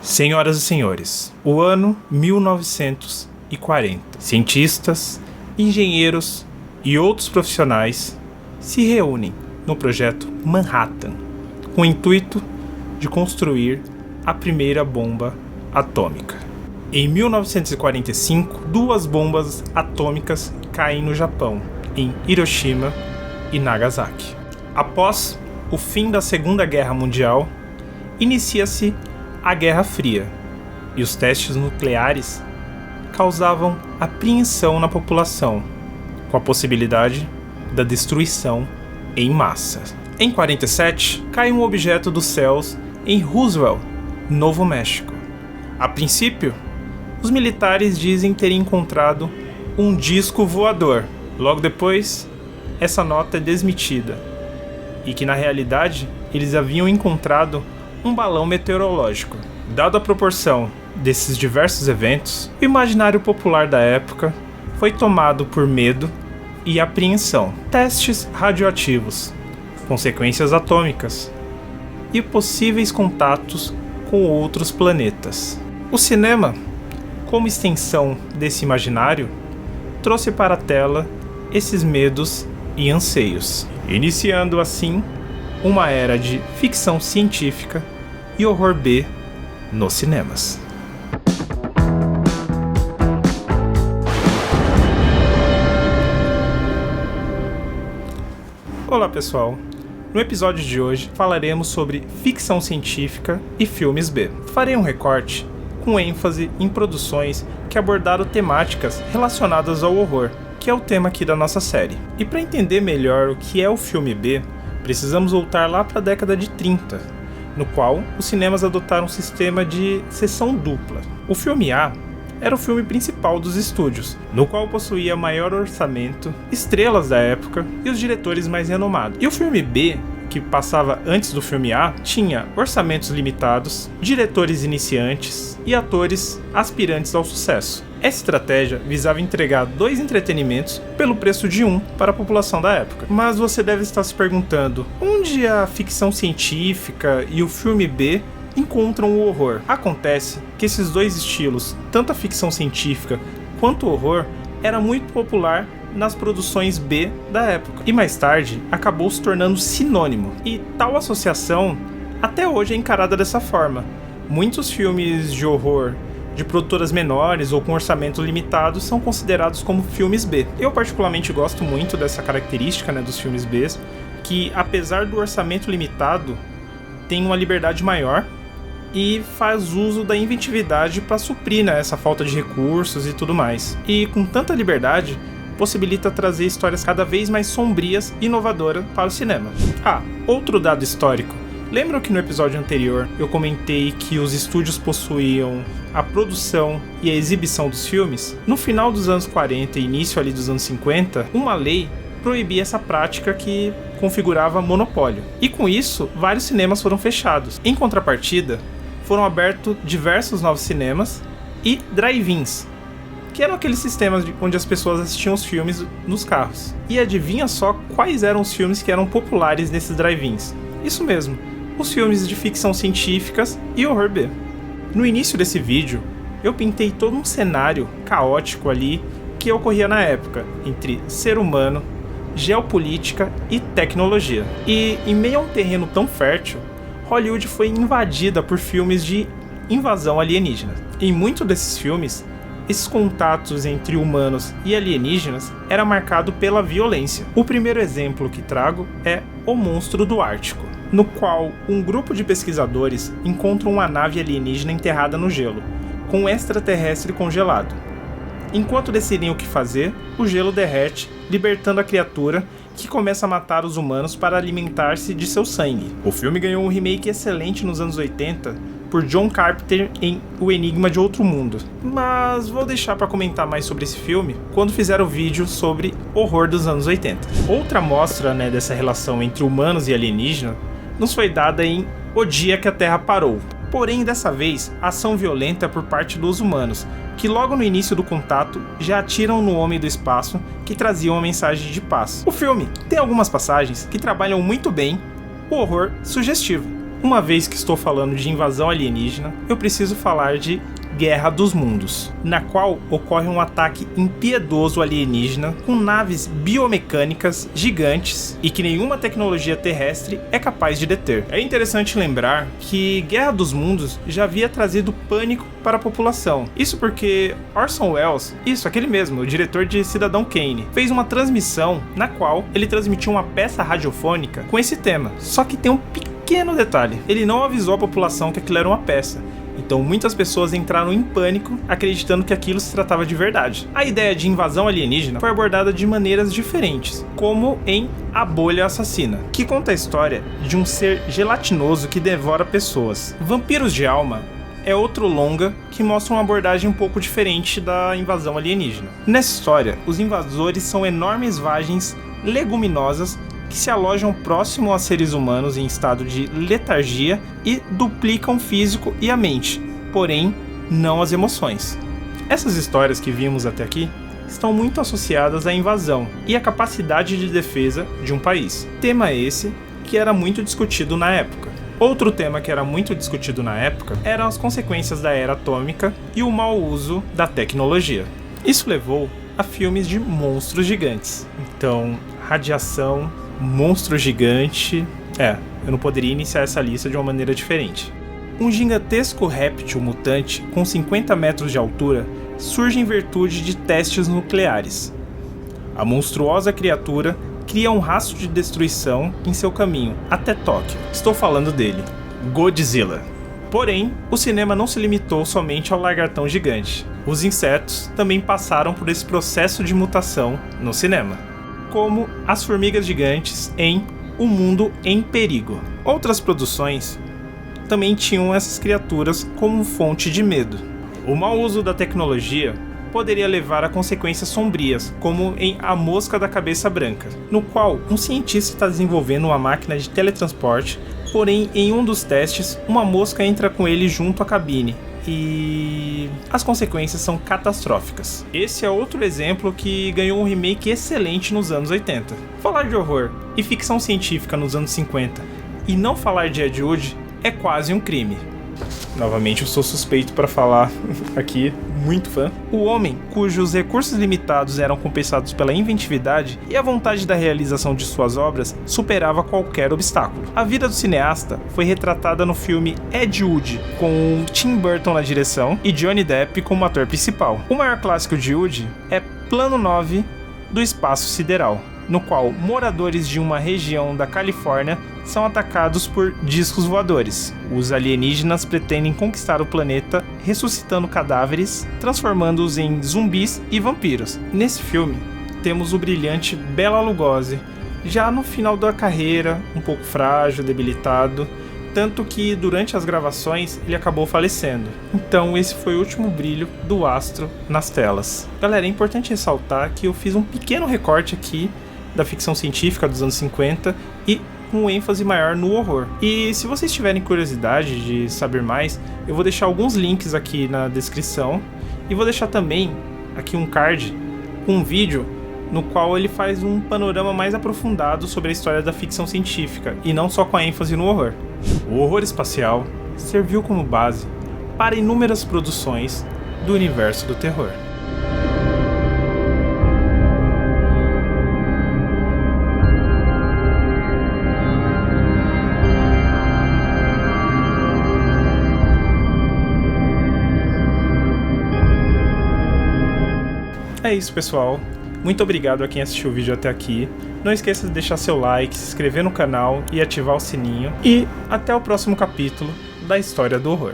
Senhoras e senhores, o ano 1940. Cientistas, engenheiros e outros profissionais se reúnem no projeto Manhattan, com o intuito de construir a primeira bomba atômica. Em 1945, 2 bombas atômicas caem no Japão, em Hiroshima e Nagasaki. Após o fim da Segunda Guerra Mundial, inicia-se a Guerra Fria, e os testes nucleares causavam apreensão na população, com a possibilidade da destruição em massa. Em 47, cai um objeto dos céus em Roswell, Novo México. A princípio, os militares dizem ter encontrado um disco voador. Logo depois, essa nota é desmentida, e que na realidade eles haviam encontrado um balão meteorológico. Dada a proporção desses diversos eventos, o imaginário popular da época foi tomado por medo e apreensão. Testes radioativos, consequências atômicas e possíveis contatos com outros planetas. O cinema, como extensão desse imaginário, trouxe para a tela esses medos e anseios, iniciando assim uma era de ficção científica e horror B nos cinemas. Olá pessoal, no episódio de hoje falaremos sobre ficção científica e filmes B. Farei um recorte com ênfase em produções que abordaram temáticas relacionadas ao horror, que é o tema aqui da nossa série. E para entender melhor o que é o filme B, precisamos voltar lá para a década de 30, no qual os cinemas adotaram um sistema de sessão dupla. O filme A era o filme principal dos estúdios, no qual possuía maior orçamento, estrelas da época e os diretores mais renomados. E o filme B, que passava antes do filme A, tinha orçamentos limitados, diretores iniciantes e atores aspirantes ao sucesso. Essa estratégia visava entregar 2 entretenimentos pelo preço de um para a população da época. Mas você deve estar se perguntando, onde a ficção científica e o filme B encontram o horror? Acontece que esses 2 estilos, tanto a ficção científica quanto o horror, era muito popular nas produções B da época, e mais tarde acabou se tornando sinônimo, e tal associação até hoje é encarada dessa forma. Muitos filmes de horror de produtoras menores ou com orçamento limitado são considerados como filmes B. Eu particularmente gosto muito dessa característica, dos filmes B, que apesar do orçamento limitado, tem uma liberdade maior e faz uso da inventividade para suprir essa falta de recursos e tudo mais. E com tanta liberdade, possibilita trazer histórias cada vez mais sombrias e inovadoras para o cinema. Outro dado histórico. Lembram que no episódio anterior eu comentei que os estúdios possuíam a produção e a exibição dos filmes? No final dos anos 40 e início ali dos anos 50, uma lei proibia essa prática que configurava monopólio. E com isso, vários cinemas foram fechados. Em contrapartida, foram abertos diversos novos cinemas e drive-ins, que eram aqueles sistemas onde as pessoas assistiam os filmes nos carros. E adivinha só quais eram os filmes que eram populares nesses drive-ins? Isso mesmo, os filmes de ficção científicas e horror B. No início desse vídeo, eu pintei todo um cenário caótico ali que ocorria na época, entre ser humano, geopolítica e tecnologia. E em meio a um terreno tão fértil, Hollywood foi invadida por filmes de invasão alienígena. Em muitos desses filmes, esses contatos entre humanos e alienígenas era marcado pela violência. O primeiro exemplo que trago é O Monstro do Ártico, no qual um grupo de pesquisadores encontra uma nave alienígena enterrada no gelo, com um extraterrestre congelado. Enquanto decidem o que fazer, o gelo derrete, libertando a criatura, que começa a matar os humanos para alimentar-se de seu sangue. O filme ganhou um remake excelente nos anos 80 por John Carpenter em O Enigma de Outro Mundo. Mas vou deixar para comentar mais sobre esse filme quando fizer o vídeo sobre horror dos anos 80. Outra amostra dessa relação entre humanos e alienígenas nos foi dada em O Dia que a Terra Parou. Porém, dessa vez, ação violenta por parte dos humanos, que logo no início do contato já atiram no homem do espaço que trazia uma mensagem de paz. O filme tem algumas passagens que trabalham muito bem o horror sugestivo, Uma vez que estou falando de invasão alienígena, eu preciso falar de Guerra dos Mundos, na qual ocorre um ataque impiedoso alienígena com naves biomecânicas gigantes e que nenhuma tecnologia terrestre é capaz de deter. É interessante lembrar que Guerra dos Mundos já havia trazido pânico para a população. Isso porque Orson Welles, aquele mesmo, o diretor de Cidadão Kane, fez uma transmissão na qual ele transmitiu uma peça radiofônica com esse tema. Só que tem um pequeno detalhe, ele não avisou a população que aquilo era uma peça. Então muitas pessoas entraram em pânico, acreditando que aquilo se tratava de verdade. A ideia de invasão alienígena foi abordada de maneiras diferentes, como em A Bolha Assassina, que conta a história de um ser gelatinoso que devora pessoas. Vampiros de Alma é outro longa que mostra uma abordagem um pouco diferente da invasão alienígena. Nessa história, os invasores são enormes vagens leguminosas que se alojam próximo a seres humanos em estado de letargia e duplicam o físico e a mente, porém não as emoções. Essas histórias que vimos até aqui estão muito associadas à invasão e à capacidade de defesa de um país. Tema esse que era muito discutido na época. Outro tema que era muito discutido na época eram as consequências da era atômica e o mau uso da tecnologia. Isso levou a filmes de monstros gigantes. Então, radiação, monstro gigante... eu não poderia iniciar essa lista de uma maneira diferente. Um gigantesco réptil mutante com 50 metros de altura surge em virtude de testes nucleares. A monstruosa criatura cria um rastro de destruição em seu caminho até Tóquio. Estou falando dele, Godzilla. Porém, o cinema não se limitou somente ao lagartão gigante. Os insetos também passaram por esse processo de mutação no cinema, como as formigas gigantes em O Mundo em Perigo. Outras produções também tinham essas criaturas como fonte de medo. O mau uso da tecnologia poderia levar a consequências sombrias, como em A Mosca da Cabeça Branca, no qual um cientista está desenvolvendo uma máquina de teletransporte, porém em um dos testes, uma mosca entra com ele junto à cabine, e as consequências são catastróficas. Esse é outro exemplo que ganhou um remake excelente nos anos 80. Falar de horror e ficção científica nos anos 50 e não falar de Ed Wood é quase um crime. Novamente eu sou suspeito para falar aqui, muito fã. O homem, cujos recursos limitados eram compensados pela inventividade e a vontade da realização de suas obras, superava qualquer obstáculo. A vida do cineasta foi retratada no filme Ed Wood, com Tim Burton na direção e Johnny Depp como ator principal. O maior clássico de Wood é Plano 9 do Espaço Sideral, no qual moradores de uma região da Califórnia são atacados por discos voadores. Os alienígenas pretendem conquistar o planeta, ressuscitando cadáveres, transformando-os em zumbis e vampiros. Nesse filme, temos o brilhante Bela Lugosi, já no final da carreira, um pouco frágil, debilitado, tanto que durante as gravações ele acabou falecendo. Então esse foi o último brilho do astro nas telas. Galera, é importante ressaltar que eu fiz um pequeno recorte aqui da ficção científica dos anos 50 e com ênfase maior no horror. E se vocês tiverem curiosidade de saber mais, eu vou deixar alguns links aqui na descrição e vou deixar também aqui um card com um vídeo no qual ele faz um panorama mais aprofundado sobre a história da ficção científica e não só com a ênfase no horror. O horror espacial serviu como base para inúmeras produções do universo do terror. É isso, pessoal. Muito obrigado a quem assistiu o vídeo até aqui. Não esqueça de deixar seu like, se inscrever no canal e ativar o sininho. E até o próximo capítulo da História do Horror.